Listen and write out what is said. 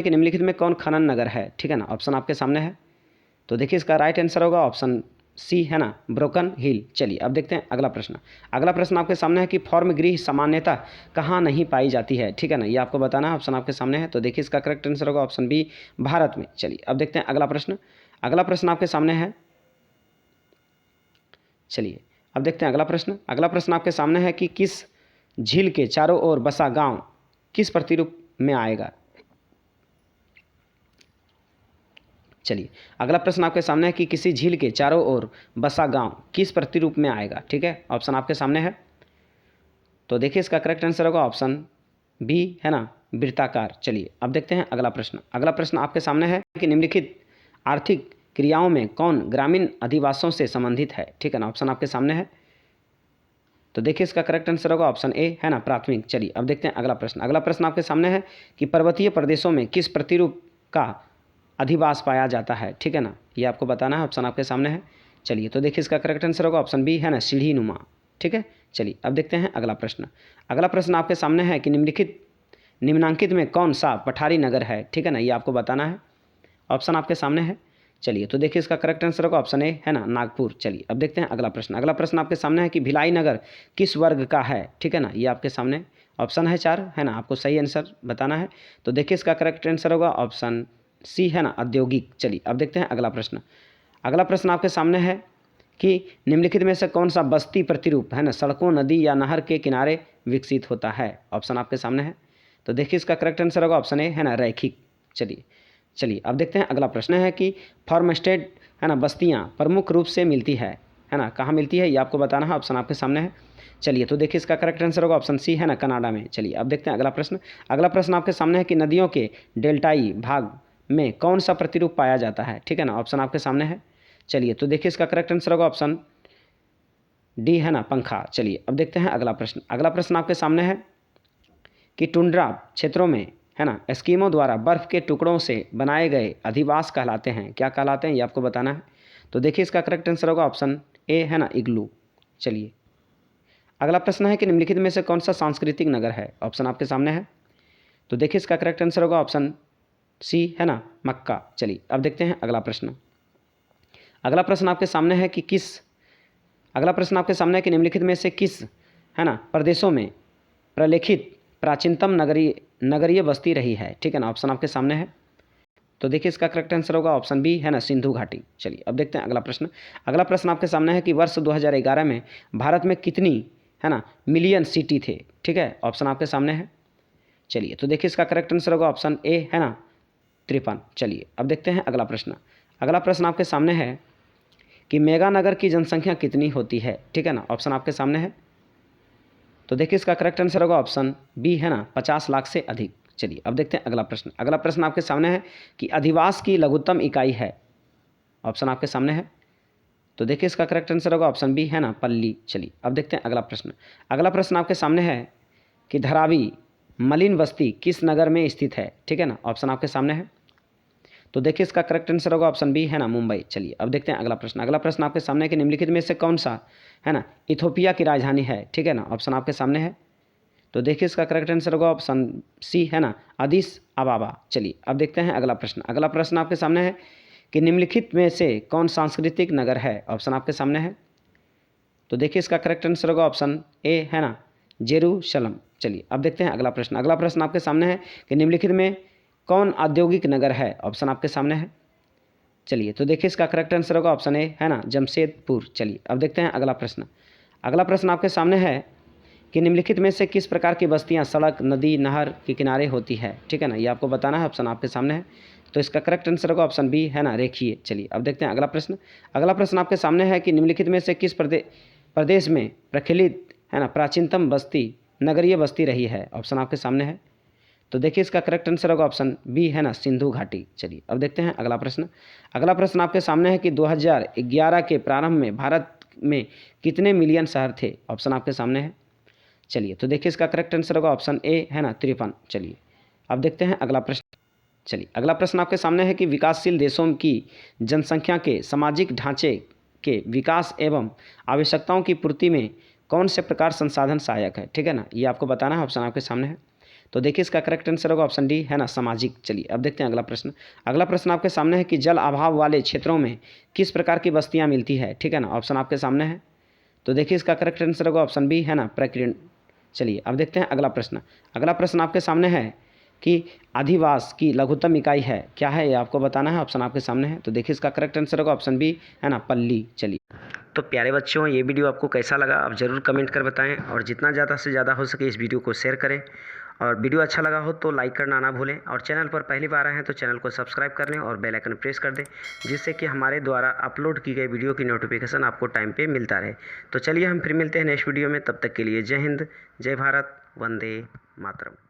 कि निम्नलिखित में कौन खनन नगर है, ठीक है ना। ऑप्शन आपके सामने है। तो देखिए इसका राइट आंसर होगा ऑप्शन सी, है ना, ब्रोकन हिल। चलिए अब देखते हैं अगला प्रश्न। अगला प्रश्न आपके सामने है कि फॉर्म गृह सामान्यतः कहाँ नहीं पाई जाती है, ठीक है ना, ये आपको बताना है। ऑप्शन आपके सामने है। तो देखिए इसका करेक्ट आंसर होगा ऑप्शन बी, भारत में। चलिए अब देखते हैं अगला प्रश्न। अगला प्रश्न आपके सामने है। चलिए अब देखते हैं अगला प्रश्न। अगला प्रश्न आपके सामने है कि किस झील के चारों ओर बसा गांव किस प्रतिरूप में आएगा। चलिए अगला प्रश्न आपके सामने है कि किसी झील के चारों ओर बसा गांव किस प्रतिरूप में आएगा, ठीक है। ऑप्शन आपके सामने है। तो देखिए इसका करेक्ट आंसर होगा ऑप्शन बी, है ना, वृत्ताकार। चलिए अब देखते हैं अगला प्रश्न। अगला प्रश्न आपके सामने है कि निम्नलिखित आर्थिक क्रियाओं में कौन ग्रामीण अधिवासों से संबंधित है, ठीक है ना। ऑप्शन आपके सामने है। तो देखिए इसका करेक्ट आंसर होगा ऑप्शन ए, है ना, प्राथमिक। चलिए अब देखते हैं अगला प्रश्न। अगला प्रश्न आपके सामने है कि पर्वतीय प्रदेशों में किस प्रतिरूप का अधिवास पाया जाता है, ठीक है ना, ये आपको बताना है। ऑप्शन आपके सामने है। चलिए तो देखिए इसका करेक्ट आंसर होगा ऑप्शन बी, है ना, सीढ़ी नुमा, ठीक है। चलिए अब देखते हैं अगला प्रश्न। अगला प्रश्न आपके सामने है कि निम्नांकित में कौन सा पठारी नगर है, ठीक है ना, ये आपको बताना है। ऑप्शन आपके सामने है। चलिए तो देखिए इसका करेक्ट आंसर होगा ऑप्शन ए, है ना, नागपुर। चलिए अब देखते हैं अगला प्रश्न। अगला प्रश्न आपके सामने है कि भिलाई नगर किस वर्ग का है, ठीक है ना, ये आपके सामने ऑप्शन है 4, है ना, आपको सही आंसर बताना है। तो देखिए इसका करेक्ट आंसर होगा ऑप्शन सी, है ना, औद्योगिक। चलिए अब देखते हैं अगला प्रश्न। अगला प्रश्न आपके सामने है कि निम्नलिखित में से कौन सा बस्ती प्रतिरूप, है ना, सड़कों, नदी या नहर के किनारे विकसित होता है। ऑप्शन आपके सामने है। तो देखिए इसका करेक्ट आंसर होगा ऑप्शन ए, है ना, रैखिक। चलिए अब देखते हैं अगला प्रश्न है कि फार्मस्टेड, है ना, बस्तियां प्रमुख रूप से मिलती है ना, कहाँ मिलती है, ये आपको बताना है। ऑप्शन आपके सामने है। चलिए तो देखिए इसका करेक्ट आंसर होगा ऑप्शन सी, है ना, कनाडा में। चलिए अब देखते हैं अगला प्रश्न। अगला प्रश्न आपके सामने है कि नदियों के डेल्टाई भाग में कौन सा प्रतिरूप पाया जाता है, ठीक है ना। ऑप्शन आपके सामने है। चलिए तो देखिए इसका करेक्ट आंसर होगा ऑप्शन डी, है ना, पंखा। चलिए अब देखते हैं अगला प्रश्न। अगला प्रश्न आपके सामने है कि टुंड्रा क्षेत्रों में, है ना, एस्कीमो द्वारा बर्फ के टुकड़ों से बनाए गए अधिवास कहलाते हैं, क्या कहलाते हैं, ये आपको बताना है। तो देखिए इसका करेक्ट आंसर होगा ऑप्शन ए, है ना, इग्लू। चलिए अगला प्रश्न है कि निम्नलिखित में से कौन सा सांस्कृतिक नगर है। ऑप्शन आपके सामने है। तो देखिए इसका करेक्ट आंसर होगा ऑप्शन सी, है ना, मक्का। चलिए अब देखते हैं अगला प्रश्न। अगला प्रश्न आपके सामने है कि अगला प्रश्न आपके सामने है कि निम्नलिखित में से किस, है ना, प्रदेशों में प्रलेखित प्राचीनतम नगरीय बस्ती रही है, ठीक है ना। ऑप्शन आपके सामने है। तो देखिए इसका करेक्ट आंसर होगा ऑप्शन बी, है ना, सिंधु घाटी। चलिए अब देखते हैं अगला प्रश्न। अगला प्रश्न आपके सामने है कि वर्ष 2011 में भारत में कितनी, है ना, मिलियन सिटी थे, ठीक है। ऑप्शन आपके सामने है। चलिए तो देखिए इसका करेक्ट आंसर होगा ऑप्शन ए, है ना, 53। चलिए अब देखते हैं अगला प्रश्न। अगला प्रश्न आपके सामने है कि मेगानगर की जनसंख्या कितनी होती है, ठीक है ना। ऑप्शन आपके सामने है। तो देखिए इसका करेक्ट आंसर होगा ऑप्शन बी, है ना, 50 लाख से अधिक। चलिए अब देखते हैं अगला प्रश्न। अगला प्रश्न आपके सामने है कि अधिवास की लघुत्तम इकाई है। ऑप्शन आपके सामने है। तो देखिए इसका करेक्ट आंसर होगा ऑप्शन बी, है ना, पल्ली। चलिए अब देखते हैं अगला प्रश्न। अगला प्रश्न आपके सामने है कि धारावी मलिन बस्ती किस नगर में स्थित है, ठीक है ना। ऑप्शन आपके सामने है। तो देखिए इसका करेक्ट आंसर होगा ऑप्शन बी, है ना, मुंबई। चलिए अब देखते हैं अगला प्रश्न। अगला प्रश्न आपके सामने है कि निम्नलिखित में से कौन सा, है ना, इथोपिया की राजधानी है, ठीक है ना। ऑप्शन आपके सामने है। तो देखिए इसका करेक्ट आंसर होगा ऑप्शन सी, है ना, अदिस अबाबा। चलिए अब देखते हैं अगला प्रश्न। अगला प्रश्न आपके सामने है कि निम्नलिखित में से कौन सांस्कृतिक नगर है। ऑप्शन आपके सामने है। तो देखिए इसका करेक्ट आंसर होगा ऑप्शन ए, है ना, जेरूशलम। चलिए अब देखते हैं अगला प्रश्न। अगला प्रश्न आपके सामने है कि निम्नलिखित में कौन औद्योगिक नगर है। ऑप्शन आपके सामने है। चलिए तो देखिए इसका करेक्ट आंसर होगा ऑप्शन ए, है ना, जमशेदपुर। चलिए अब देखते हैं अगला प्रश्न। अगला प्रश्न आपके सामने है कि निम्नलिखित में से किस प्रकार की बस्तियां सड़क, नदी, नहर के किनारे होती है, ठीक है ना, ये आपको बताना है। ऑप्शन आपके सामने है। तो इसका करेक्ट आंसर होगा ऑप्शन बी, है ना, रेखीय। चलिए अब देखते हैं अगला प्रश्न। अगला प्रश्न आपके सामने है कि निम्नलिखित में से किस प्रदेश में प्रचलित, है ना, प्राचीनतम बस्ती नगरीय बस्ती रही है। ऑप्शन आपके सामने है। तो देखिए इसका करेक्ट आंसर होगा ऑप्शन बी, है ना, सिंधु घाटी। चलिए अब देखते हैं अगला प्रश्न। अगला प्रश्न आपके सामने है कि 2011 के प्रारंभ में भारत में कितने मिलियन शहर थे। ऑप्शन आपके सामने है। चलिए तो देखिए इसका करेक्ट आंसर होगा ऑप्शन ए, है ना, 53। चलिए अब देखते हैं अगला प्रश्न। चलिए अगला प्रश्न आपके सामने है कि विकासशील देशों की जनसंख्या के सामाजिक ढांचे के विकास एवं आवश्यकताओं की पूर्ति में कौन से प्रकार संसाधन सहायक है, ठीक है ना, ये आपको बताना है। ऑप्शन आपके सामने है। तो देखिए इसका करेक्ट आंसर होगा ऑप्शन डी, है ना, सामाजिक। चलिए अब देखते हैं अगला प्रश्न। अगला प्रश्न आपके सामने है कि जल अभाव वाले क्षेत्रों में किस प्रकार की बस्तियाँ मिलती है, ठीक है ना। ऑप्शन आपके सामने है, तो देखिए इसका करेक्ट आंसर होगा ऑप्शन बी, है ना, प्रकीर्ण। चलिए अब देखते हैं अगला प्रश्न। अगला प्रश्न आपके सामने है कि अधिवास की लघुत्तम इकाई है, क्या है ये आपको बताना है। ऑप्शन आपके सामने है, तो देखिए इसका करेक्ट आंसर होगा ऑप्शन बी, है ना, पल्ली। चलिए तो प्यारे बच्चों, ये वीडियो आपको कैसा लगा आप ज़रूर कमेंट कर बताएं, और जितना ज़्यादा से ज़्यादा हो सके इस वीडियो को शेयर करें, और वीडियो अच्छा लगा हो तो लाइक करना ना भूलें, और चैनल पर पहली बार आए हैं तो चैनल को सब्सक्राइब कर लें और बेल आइकन प्रेस कर दें, जिससे कि हमारे द्वारा अपलोड की गई वीडियो की नोटिफिकेशन आपको टाइम पे मिलता रहे। तो चलिए हम फिर मिलते हैं नेक्स्ट वीडियो में, तब तक के लिए जय हिंद, जय भारत, वंदे मातरम।